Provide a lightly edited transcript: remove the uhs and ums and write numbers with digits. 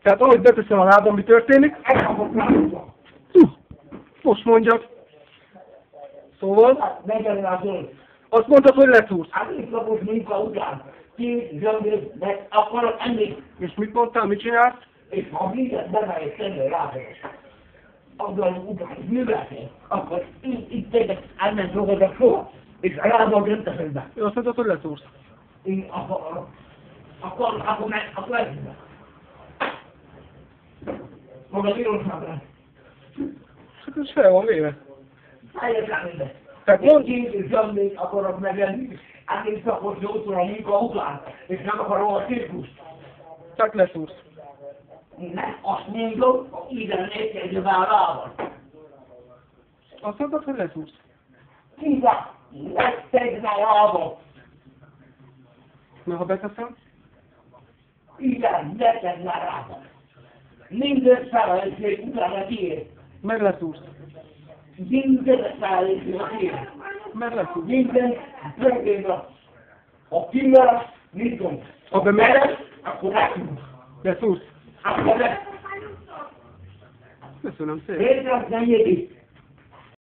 Tehát ahogy beteszem a lábam, mi történik? Most mondjad. Szóval? Azt mondtad, hogy leszúrsz. Hát itt napos munka után. De akkor ennél. És mit mondtál, mit csinálsz? És ha mindent bemegyek tenni ráférés. Abban után műveltél, akkor itt tényleg elment rogadok soha. És ráadom dönteszed be. Azt mondtad, hogy leszúrsz. Én akkor elszívem. Maga bíróságra. Hát ez fel van véve. Teljesen mindegy. Tehát Én mond... kívül zsömmét akarok meglenni, egész szakos jótól a munka után, és nem akarom a cirkuszt. Tehát leszúrsz. Nem, azt mondom, ide nézd be a lábad. Azt mondtad, hogy leszúrsz. Ide, letted be a lábad. Na, ha beteszem? Ide, letted be a lábad. Minden felelősség utána tiéd. Meg leszúrsz. Minden felelősség a tiéd. Meg leszúrsz. Minden történve. Ha kimaradsz, mit mondsz? Ha bemered, akkor leszúrsz. leszúrsz. Akkor lesz. Köszönöm szépen. Létre nem jegyik.